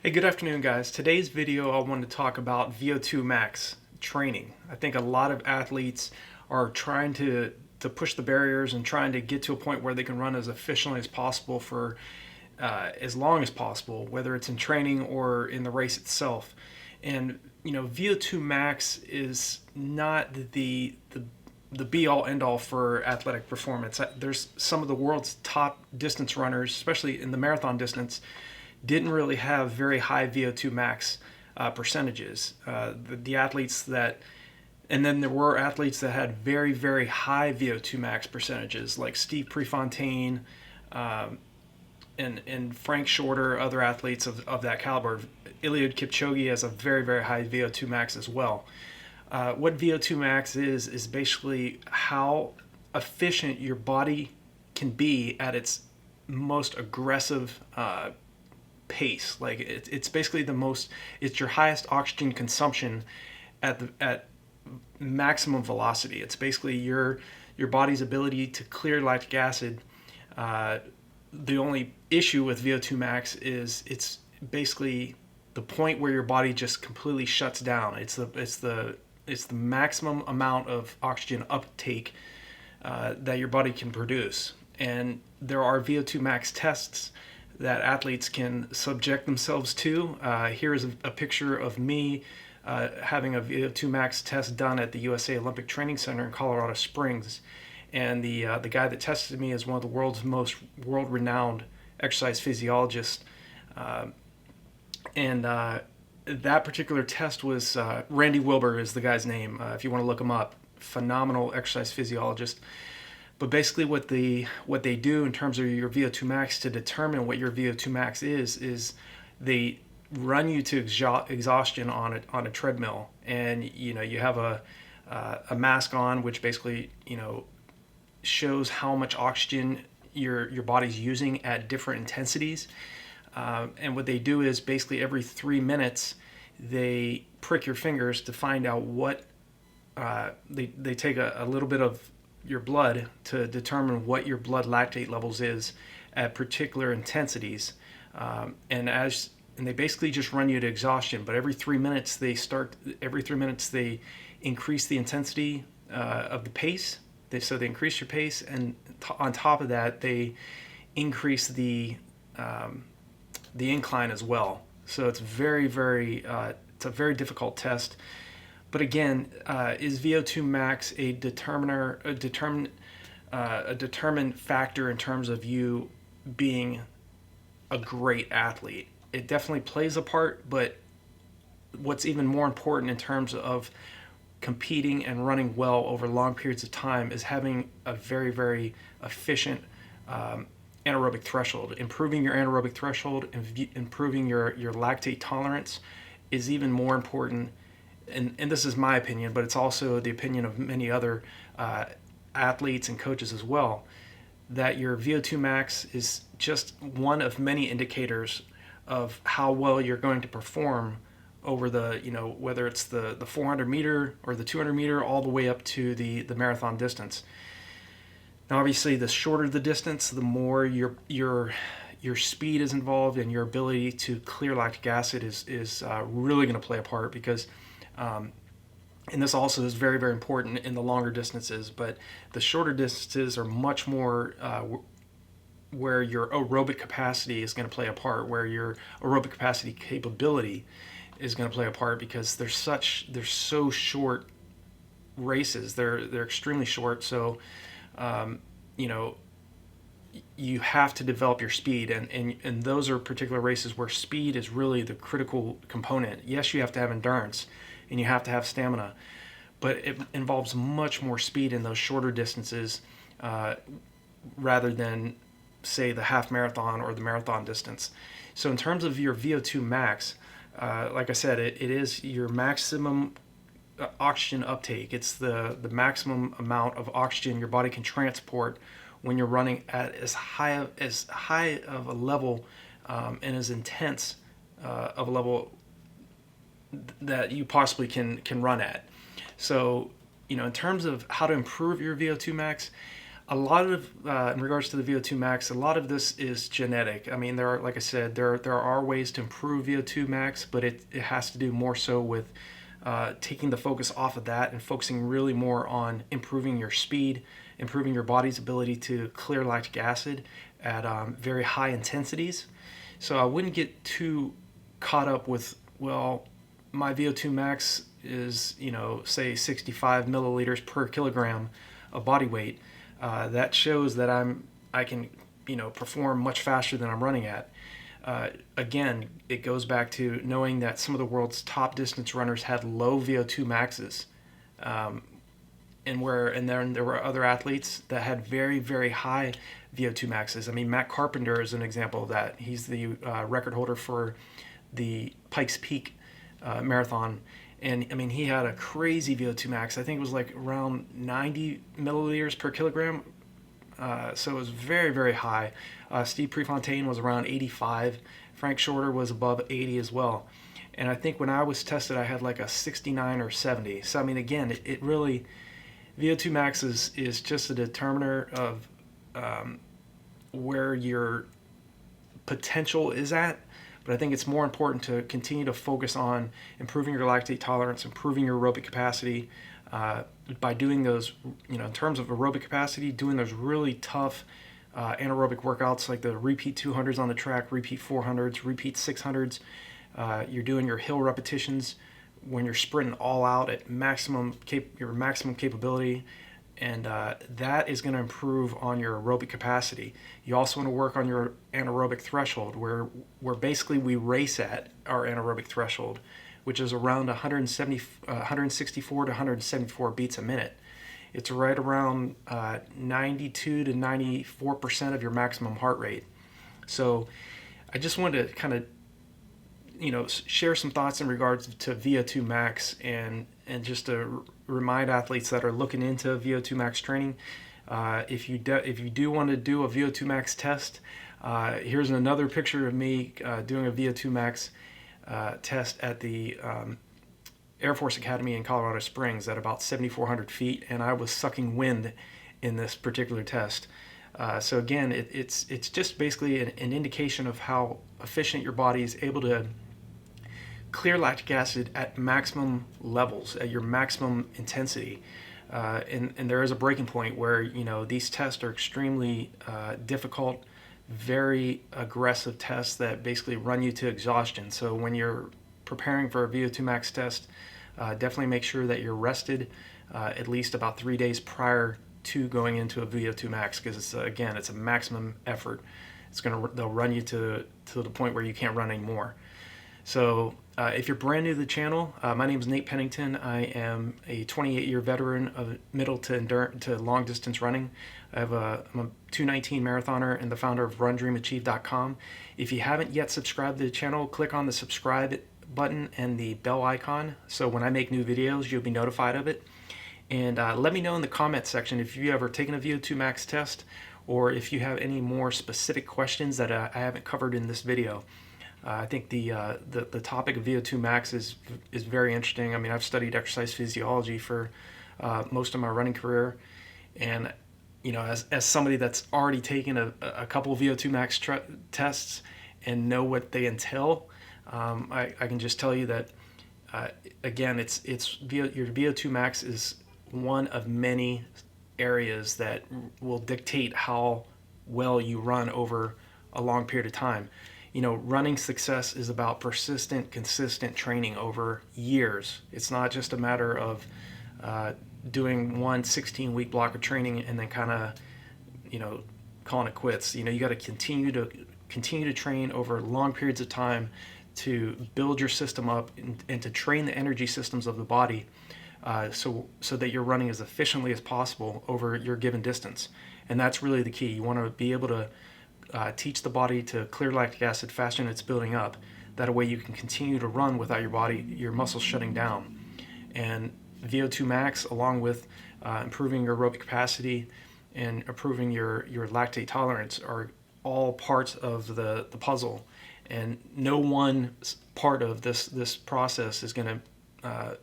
Hey, good afternoon, guys. Today's video, I want to talk about Vo2 Max training. I think a lot of athletes are trying to push the barriers and trying to get to a point where they can run as efficiently as possible for as long as possible, whether it's in training or in the race itself. And Vo2 Max is not the be all end all for athletic performance. There's some of the world's top distance runners, especially in the marathon distance, didn't really have very high Vo2 max percentages. The athletes that, and then there were athletes that had very, very high Vo2 max percentages, like Steve Prefontaine and Frank Shorter, other athletes of that caliber. Eliud Kipchoge has a very, very high Vo2 max as well. What Vo2 max is basically how efficient your body can be at its most aggressive pace. Like it's basically it's your highest oxygen consumption at maximum velocity. It's basically your body's ability to clear lactic acid. The only issue with Vo2 Max is it's basically the point where your body just completely shuts down. It's the maximum amount of oxygen uptake that your body can produce. And there are Vo2 Max tests that athletes can subject themselves to. Here is a picture of me having a Vo2 Max test done at the USA Olympic Training Center in Colorado Springs. And the guy that tested me is one of the world's most world-renowned exercise physiologists. And that particular test was Randy Wilbur is the guy's name. If you want to look him up, phenomenal exercise physiologist. But basically what they do in terms of your Vo2 max to determine what your Vo2 max is they run you to exhaustion on a treadmill, and you have a mask on, which basically shows how much oxygen your body's using at different intensities. And what they do is basically every 3 minutes they prick your fingers to find out what they take a little bit of your blood to determine what your blood lactate levels is at particular intensities, and they basically just run you to exhaustion. But every 3 minutes they increase the intensity of the pace. So they increase your pace, and on top of that they increase the incline as well. So it's it's a very difficult test. But again, is Vo2 Max a determined factor in terms of you being a great athlete? It definitely plays a part, but what's even more important in terms of competing and running well over long periods of time is having a very, very efficient anaerobic threshold. Improving your anaerobic threshold and improving your lactate tolerance is even more important. And this is my opinion, but it's also the opinion of many other athletes and coaches as well, that your Vo2 max is just one of many indicators of how well you're going to perform over the, whether it's the 400 meter or the 200 meter, all the way up to the marathon distance. Now, obviously, the shorter the distance, the more your speed is involved, and your ability to clear lactic acid is really going to play a part, because and this also is very, very important in the longer distances, but the shorter distances are much more where your aerobic capacity is going to play a part, where your aerobic capacity capability is going to play a part, because they're so short races. They're extremely short. So, you have to develop your speed, and those are particular races where speed is really the critical component. Yes, you have to have endurance and you have to have stamina, but it involves much more speed in those shorter distances rather than, say, the half marathon or the marathon distance. So in terms of your Vo2 max, like I said, it is your maximum oxygen uptake. It's the maximum amount of oxygen your body can transport when you're running at as high of a level and as intense of a level that you possibly can run at. So, in terms of how to improve your Vo2 max, A lot of, in regards to the Vo2 Max, a lot of this is genetic. I mean, there are, like I said, there are ways to improve Vo2 Max, but it has to do more so with taking the focus off of that and focusing really more on improving your speed, improving your body's ability to clear lactic acid at very high intensities. So I wouldn't get too caught up with, well, my Vo2 Max is, say 65 milliliters per kilogram of body weight. That shows that I can, perform much faster than I'm running at. Again, it goes back to knowing that some of the world's top distance runners had low VO2 maxes, and then there were other athletes that had very, very high VO2 maxes. I mean, Matt Carpenter is an example of that. He's the record holder for the Pikes Peak marathon. And I mean, he had a crazy VO2 max. I think it was like around 90 milliliters per kilogram. So it was very, very high. Steve Prefontaine was around 85. Frank Shorter was above 80 as well. And I think when I was tested, I had like a 69 or 70. So I mean, again, it really, VO2 max is just a determiner of where your potential is at. But I think it's more important to continue to focus on improving your lactate tolerance, improving your aerobic capacity, by doing those, in terms of aerobic capacity, doing those really tough anaerobic workouts like the repeat 200s on the track, repeat 400s, repeat 600s. You're doing your hill repetitions when you're sprinting all out at your maximum capability, and that is going to improve on your aerobic capacity. You also want to work on your anaerobic threshold, where basically we race at our anaerobic threshold, which is around 164 to 174 beats a minute. It's right around 92 to 94% of your maximum heart rate. So I just wanted to kind of share some thoughts in regards to Vo2 Max, and just to remind athletes that are looking into Vo2 Max training, if you do want to do a Vo2 Max test, here's another picture of me doing a Vo2 Max test at the Air Force Academy in Colorado Springs at about 7,400 feet, and I was sucking wind in this particular test. So again, it's just basically an indication of how efficient your body is able to clear lactic acid at maximum levels, at your maximum intensity. And there is a breaking point where, these tests are extremely difficult, very aggressive tests that basically run you to exhaustion. So when you're preparing for a Vo2 Max test, definitely make sure that you're rested at least about 3 days prior to going into a Vo2 Max, because it's a maximum effort. They'll run you to the point where you can't run anymore. So if you're brand new to the channel, my name is Nate Pennington. I am a 28-year veteran of middle to long distance running. I'm a 219 marathoner and the founder of RunDreamAchieve.com. If you haven't yet subscribed to the channel, click on the subscribe button and the bell icon, so when I make new videos, you'll be notified of it. And let me know in the comments section if you've ever taken a Vo2 Max test, or if you have any more specific questions that I haven't covered in this video. I think the topic of Vo2 Max is very interesting. I mean, I've studied exercise physiology for most of my running career, and as somebody that's already taken a couple of Vo2 Max tests and know what they entail, I can just tell you that again, your Vo2 Max is one of many areas that will dictate how well you run over a long period of time. Running success is about persistent, consistent training over years. It's not just a matter of doing one 16-week block of training and then kind of, calling it quits. You got to continue to train over long periods of time to build your system up and to train the energy systems of the body, so that you're running as efficiently as possible over your given distance. And that's really the key. You want to be able to teach the body to clear lactic acid faster than it's building up. That way you can continue to run without your muscles shutting down. And Vo2 Max, along with improving your aerobic capacity and improving your lactate tolerance, are all parts of the puzzle. And no one part of this process is going to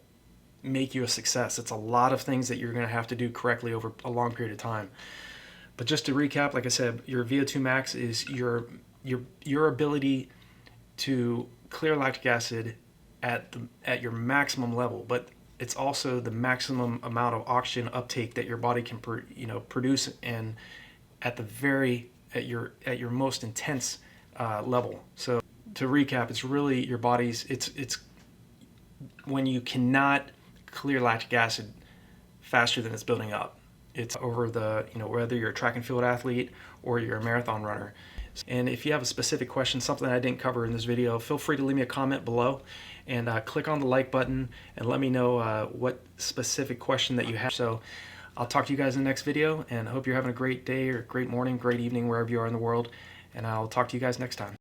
make you a success. It's a lot of things that you're going to have to do correctly over a long period of time. But just to recap, like I said, your Vo2 Max is your ability to clear lactic acid at your maximum level, but it's also the maximum amount of oxygen uptake that your body can produce, and at your most intense level. So to recap, it's really your body's it's when you cannot clear lactic acid faster than it's building up. It's over whether you're a track and field athlete or you're a marathon runner. And if you have a specific question, something I didn't cover in this video, feel free to leave me a comment below, and click on the like button and let me know what specific question that you have. So I'll talk to you guys in the next video, and I hope you're having a great day or great morning, great evening, wherever you are in the world, and I'll talk to you guys next time.